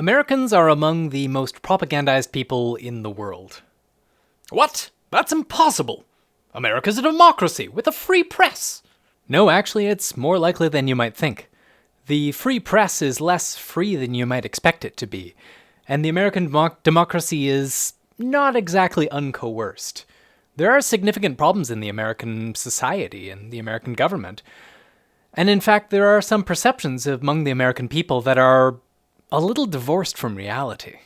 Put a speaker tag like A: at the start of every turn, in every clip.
A: Americans are among the most propagandized people in the world. What? That's impossible! America's a democracy with a free press! No, actually, it's more likely than you might think. The free press is less free than you might expect it to be, and the American democracy is not exactly uncoerced. There are significant problems in the American society and the American government, and in fact, there are some perceptions among the American people that are a little divorced from reality.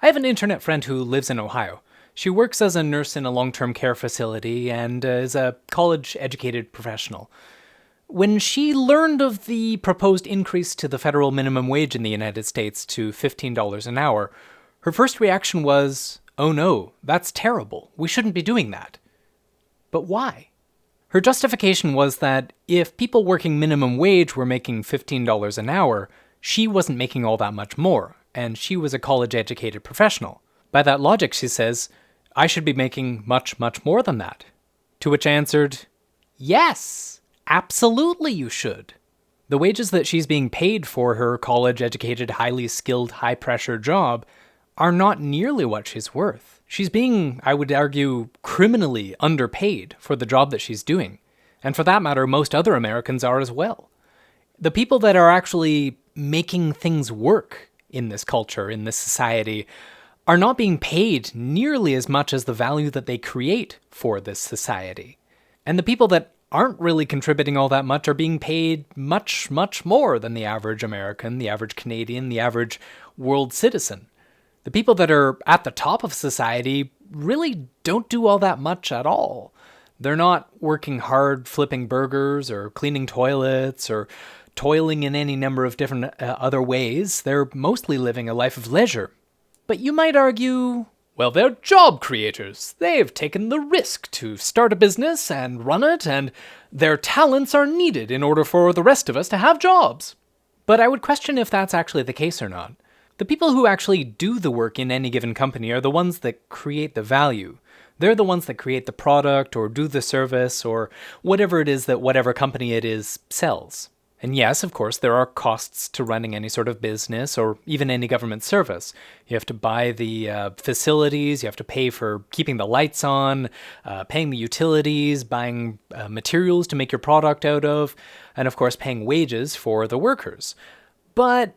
A: I have an internet friend who lives in Ohio. She works as a nurse in a long-term care facility and is a college-educated professional. When she learned of the proposed increase to the federal minimum wage in the United States to $15 an hour, her first reaction was, "Oh no, that's terrible. We shouldn't be doing that." But why? Her justification was that if people working minimum wage were making $15 an hour, she wasn't making all that much more, and she was a college-educated professional. By that logic, she says, I should be making much, much more than that. To which I answered, yes, absolutely you should. The wages that she's being paid for her college-educated, highly skilled, high-pressure job are not nearly what she's worth. She's being, I would argue, criminally underpaid for the job that she's doing. And for that matter, most other Americans are as well. The people that are actually making things work in this culture, in this society, are not being paid nearly as much as the value that they create for this society. And the people that aren't really contributing all that much are being paid much, much more than the average American, the average Canadian, the average world citizen. The people that are at the top of society really don't do all that much at all. They're not working hard flipping burgers or cleaning toilets or toiling in any number of different other ways. They're mostly living a life of leisure. But you might argue, well, they're job creators. They've taken the risk to start a business and run it, and their talents are needed in order for the rest of us to have jobs. But I would question if that's actually the case or not. The people who actually do the work in any given company are the ones that create the value. They're the ones that create the product or do the service or whatever it is that whatever company it is sells. And yes, of course, there are costs to running any sort of business or even any government service. You have to buy the facilities, you have to pay for keeping the lights on, paying the utilities, buying materials to make your product out of, and of course paying wages for the workers. But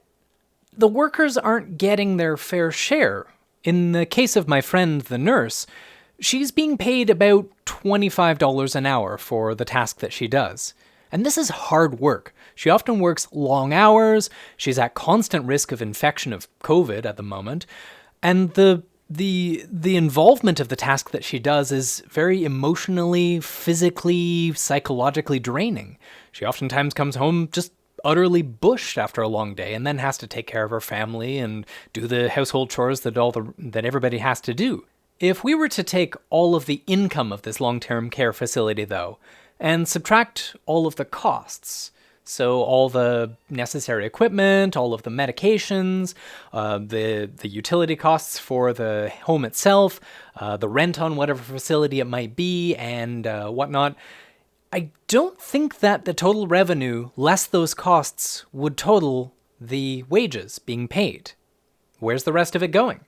A: the workers aren't getting their fair share. In the case of my friend, the nurse, she's being paid about $25 an hour for the task that she does. And this is hard work. She often works long hours, she's at constant risk of infection of COVID at the moment, and the involvement of the task that she does is very emotionally, physically, psychologically draining. She oftentimes comes home just utterly bushed after a long day and then has to take care of her family and do the household chores that everybody has to do. If we were to take all of the income of this long-term care facility, though, and subtract all of the costs, so all the necessary equipment, all of the medications, the utility costs for the home itself, the rent on whatever facility it might be, and whatnot, I don't think that the total revenue, less those costs, would total the wages being paid. Where's the rest of it going?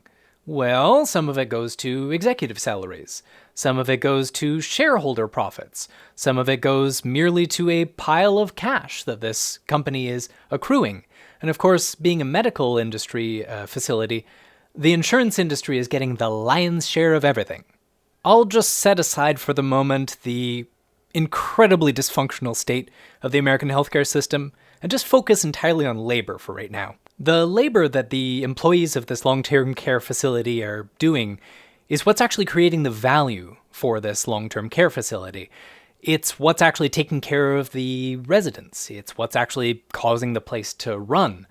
A: Well, some of it goes to executive salaries. Some of it goes to shareholder profits. Some of it goes merely to a pile of cash that this company is accruing. And of course, being a medical industry facility, the insurance industry is getting the lion's share of everything. I'll just set aside for the moment the incredibly dysfunctional state of the American healthcare system and just focus entirely on labor for right now. The labor that the employees of this long-term care facility are doing is what's actually creating the value for this long-term care facility. It's what's actually taking care of the residents. It's what's actually causing the place to run.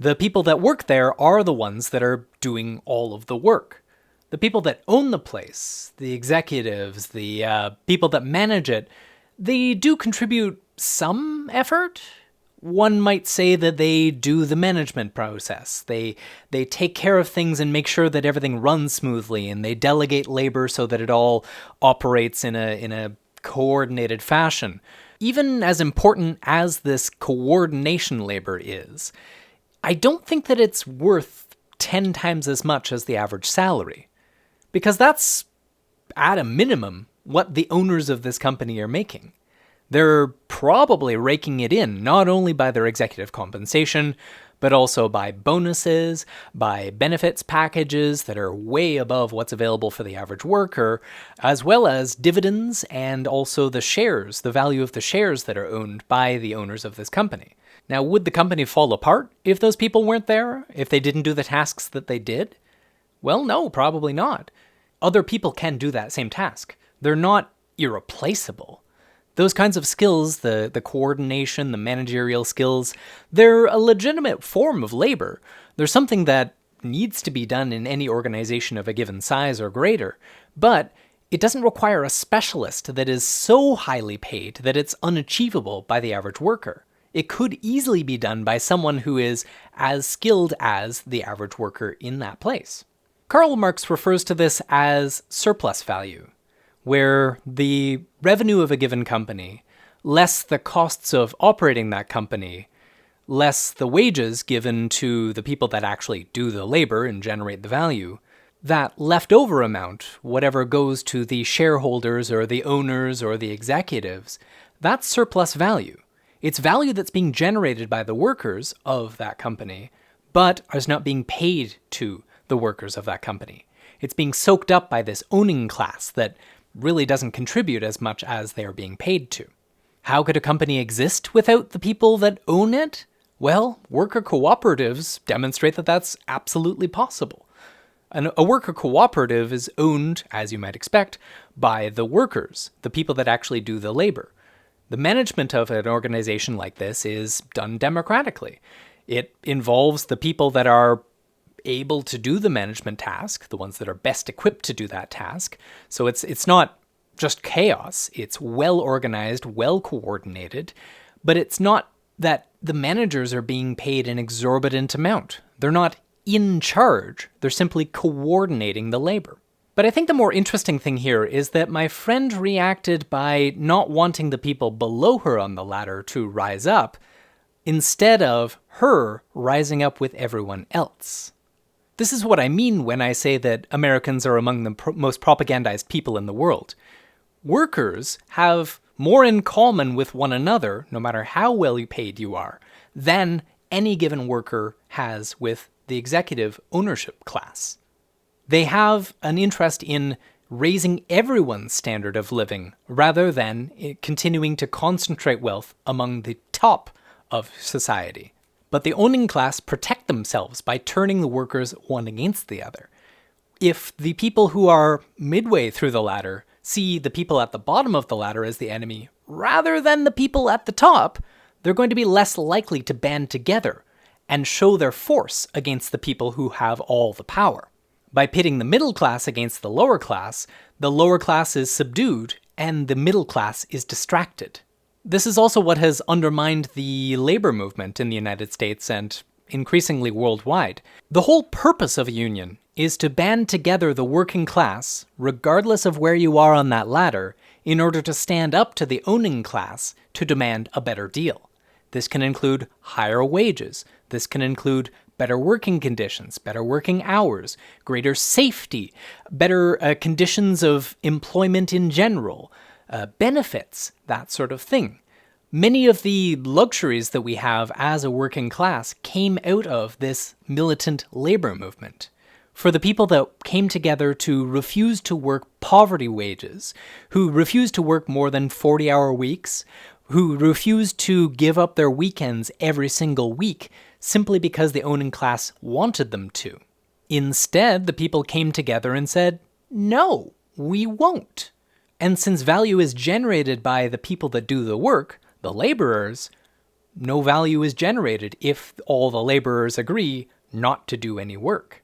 A: The people that work there are the ones that are doing all of the work. The people that own the place, the executives, the people that manage it, they do contribute some effort. One might say that they do the management process. They take care of things and make sure that everything runs smoothly, and they delegate labor so that it all operates in a coordinated fashion. Even as important as this coordination labor is, I don't think that it's worth 10 times as much as the average salary. Because that's, at a minimum, what the owners of this company are making. They're probably raking it in, not only by their executive compensation, but also by bonuses, by benefits packages that are way above what's available for the average worker, as well as dividends and also the shares, the value of the shares that are owned by the owners of this company. Now, would the company fall apart if those people weren't there? If they didn't do the tasks that they did? Well, no, probably not. Other people can do that same task. They're not irreplaceable. Those kinds of skills, the coordination, the managerial skills, they're a legitimate form of labor. They're something that needs to be done in any organization of a given size or greater, but it doesn't require a specialist that is so highly paid that it's unachievable by the average worker. It could easily be done by someone who is as skilled as the average worker in that place. Karl Marx refers to this as surplus value, where the revenue of a given company, less the costs of operating that company, less the wages given to the people that actually do the labor and generate the value, that leftover amount, whatever goes to the shareholders or the owners or the executives, that's surplus value. It's value that's being generated by the workers of that company, but is not being paid to the workers of that company. It's being soaked up by this owning class that really doesn't contribute as much as they are being paid to. How could a company exist without the people that own it? Well, worker cooperatives demonstrate that that's absolutely possible. A worker cooperative is owned, as you might expect, by the workers, the people that actually do the labor. The management of an organization like this is done democratically. It involves the people that are able to do the management task, the ones that are best equipped to do that task. So it's not just chaos, it's well organized, well coordinated, but it's not that the managers are being paid an exorbitant amount. They're not in charge, they're simply coordinating the labor. But I think the more interesting thing here is that my friend reacted by not wanting the people below her on the ladder to rise up, instead of her rising up with everyone else. This is what I mean when I say that Americans are among the most propagandized people in the world. Workers have more in common with one another, no matter how well paid you are, than any given worker has with the executive ownership class. They have an interest in raising everyone's standard of living rather than continuing to concentrate wealth among the top of society. But the owning class protect themselves by turning the workers one against the other. If the people who are midway through the ladder see the people at the bottom of the ladder as the enemy rather than the people at the top, they're going to be less likely to band together and show their force against the people who have all the power. By pitting the middle class against the lower class is subdued and the middle class is distracted. This is also what has undermined the labor movement in the United States and increasingly worldwide. The whole purpose of a union is to band together the working class, regardless of where you are on that ladder, in order to stand up to the owning class to demand a better deal. This can include higher wages. This can include better working conditions, better working hours, greater safety, better conditions of employment in general, benefits, that sort of thing. Many of the luxuries that we have as a working class came out of this militant labor movement. For the people that came together to refuse to work poverty wages, who refused to work more than 40-hour weeks, who refused to give up their weekends every single week simply because the owning class wanted them to. Instead, the people came together and said, no, we won't. And since value is generated by the people that do the work, the laborers, no value is generated if all the laborers agree not to do any work.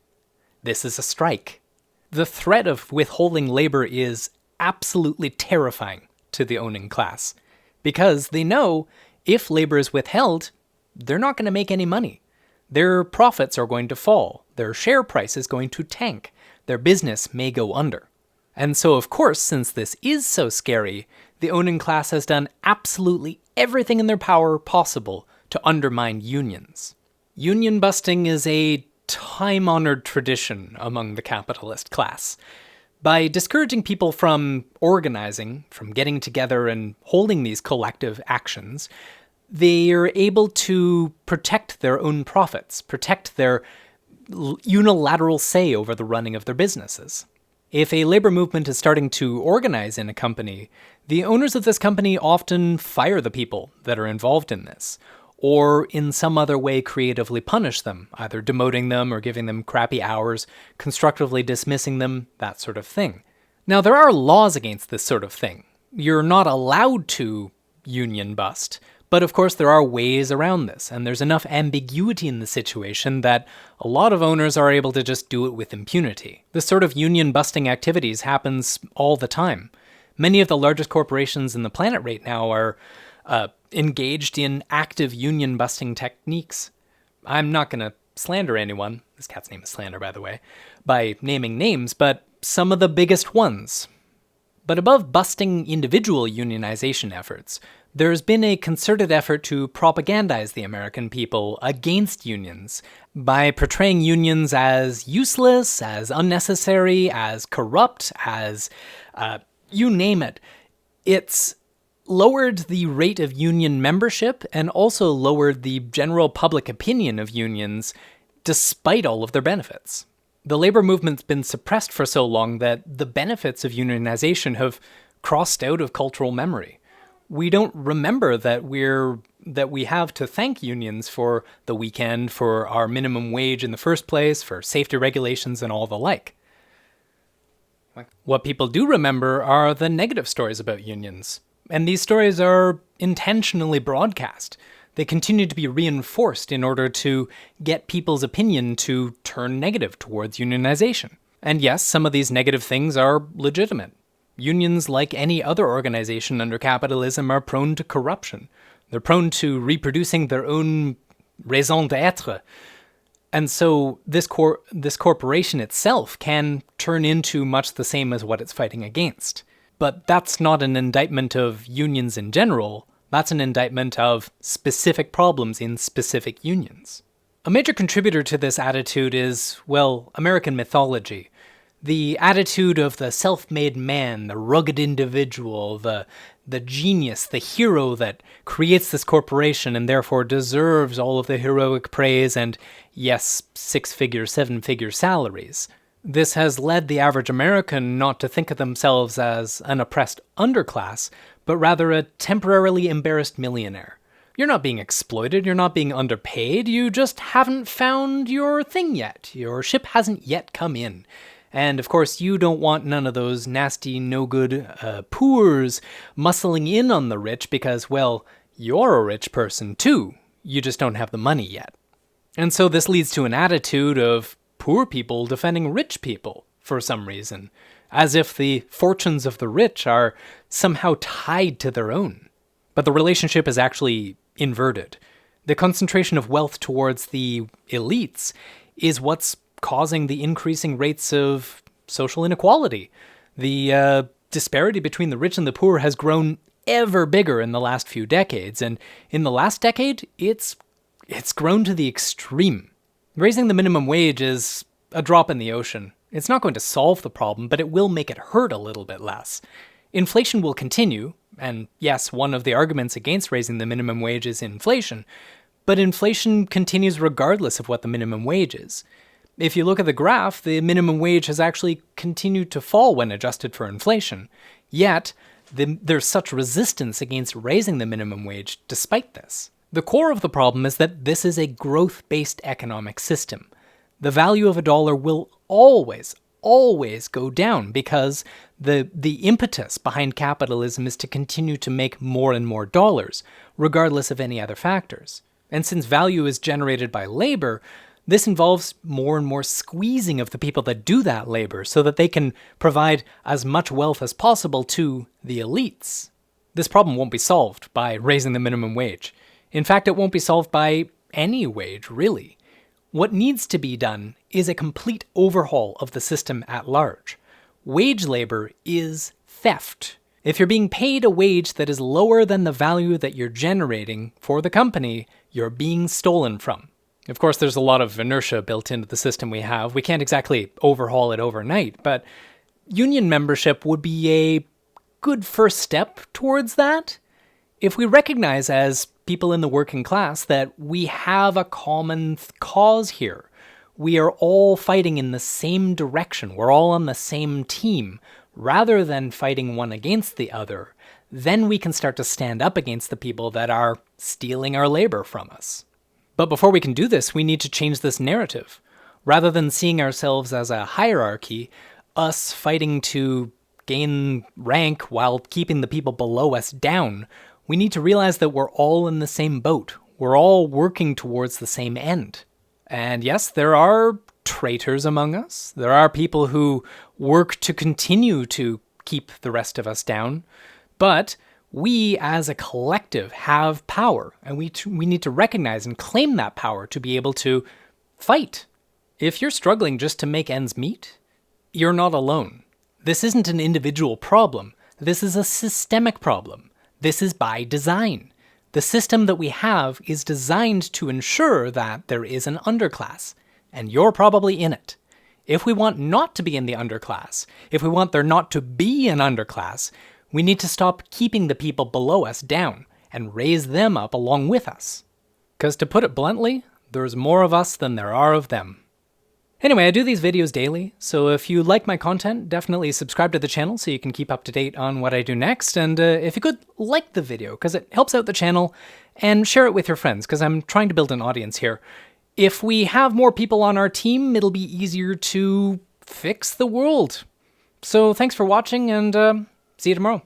A: This is a strike. The threat of withholding labor is absolutely terrifying to the owning class, because they know if labor is withheld, they're not going to make any money. Their profits are going to fall. Their share price is going to tank. Their business may go under. And so, of course, since this is so scary, the owning class has done absolutely everything in their power possible to undermine unions. Union busting is a time-honored tradition among the capitalist class. By discouraging people from organizing, from getting together and holding these collective actions, they are able to protect their own profits, protect their unilateral say over the running of their businesses. If a labor movement is starting to organize in a company, the owners of this company often fire the people that are involved in this, or in some other way creatively punish them, either demoting them or giving them crappy hours, constructively dismissing them, that sort of thing. Now, there are laws against this sort of thing. You're not allowed to union bust, but of course there are ways around this, and there's enough ambiguity in the situation that a lot of owners are able to just do it with impunity. This sort of union busting activities happens all the time. Many of the largest corporations in the planet right now are engaged in active union busting techniques. I'm not going to slander anyone, this cat's name is Slander, by the way, by naming names, but some of the biggest ones. But above busting individual unionization efforts, there's been a concerted effort to propagandize the American people against unions by portraying unions as useless, as unnecessary, as corrupt, as you name it. It's lowered the rate of union membership and also lowered the general public opinion of unions despite all of their benefits. The labor movement's been suppressed for so long that the benefits of unionization have crossed out of cultural memory. We don't remember that we have to thank unions for the weekend, for our minimum wage in the first place, for safety regulations and all the like. What people do remember are the negative stories about unions, and these stories are intentionally broadcast. They continue to be reinforced in order to get people's opinion to turn negative towards unionization. And yes, some of these negative things are legitimate. Unions, like any other organization under capitalism, are prone to corruption. They're prone to reproducing their own raison d'être. And so this corporation itself can turn into much the same as what it's fighting against. But that's not an indictment of unions in general. That's an indictment of specific problems in specific unions. A major contributor to this attitude is, well, American mythology. The attitude of the self-made man, the rugged individual, the genius, the hero that creates this corporation and therefore deserves all of the heroic praise and, yes, 6-figure, 7-figure salaries. This has led the average American not to think of themselves as an oppressed underclass, but rather a temporarily embarrassed millionaire. You're not being exploited, you're not being underpaid, you just haven't found your thing yet. Your ship hasn't yet come in. And of course, you don't want none of those nasty, no-good poors muscling in on the rich because, well, you're a rich person too. You just don't have the money yet. And so this leads to an attitude of poor people defending rich people for some reason, as if the fortunes of the rich are somehow tied to their own. But the relationship is actually inverted. The concentration of wealth towards the elites is what's causing the increasing rates of social inequality. The disparity between the rich and the poor has grown ever bigger in the last few decades, and in the last decade, it's grown to the extreme. Raising the minimum wage is a drop in the ocean. It's not going to solve the problem, but it will make it hurt a little bit less. Inflation will continue, and yes, one of the arguments against raising the minimum wage is inflation, but inflation continues regardless of what the minimum wage is. If you look at the graph, the minimum wage has actually continued to fall when adjusted for inflation. Yet, there's such resistance against raising the minimum wage despite this. The core of the problem is that this is a growth-based economic system. The value of a dollar will always go down because the impetus behind capitalism is to continue to make more and more dollars, regardless of any other factors. And since value is generated by labor, this involves more and more squeezing of the people that do that labor so that they can provide as much wealth as possible to the elites. This problem won't be solved by raising the minimum wage. In fact, it won't be solved by any wage, really. What needs to be done is a complete overhaul of the system at large. Wage labor is theft. If you're being paid a wage that is lower than the value that you're generating for the company, you're being stolen from. Of course, there's a lot of inertia built into the system we have. We can't exactly overhaul it overnight, but union membership would be a good first step towards that. If we recognize as people in the working class that we have a common cause here, we are all fighting in the same direction, we're all on the same team, rather than fighting one against the other, then we can start to stand up against the people that are stealing our labor from us. But before we can do this, we need to change this narrative. Rather than seeing ourselves as a hierarchy, us fighting to gain rank while keeping the people below us down, we need to realize that we're all in the same boat. We're all working towards the same end. And yes, there are traitors among us. There are people who work to continue to keep the rest of us down. But we as a collective have power, and we need to recognize and claim that power to be able to fight. If you're struggling just to make ends meet, you're not alone. This isn't an individual problem. This is a systemic problem. This is by design. The system that we have is designed to ensure that there is an underclass, and you're probably in it. If we want not to be in the underclass, if we want there not to be an underclass, we need to stop keeping the people below us down and raise them up along with us. Because to put it bluntly, there's more of us than there are of them. Anyway, I do these videos daily, so if you like my content, definitely subscribe to the channel so you can keep up to date on what I do next, and if you could, like the video, because it helps out the channel, and share it with your friends, because I'm trying to build an audience here. If we have more people on our team, it'll be easier to fix the world. So thanks for watching, and see you tomorrow.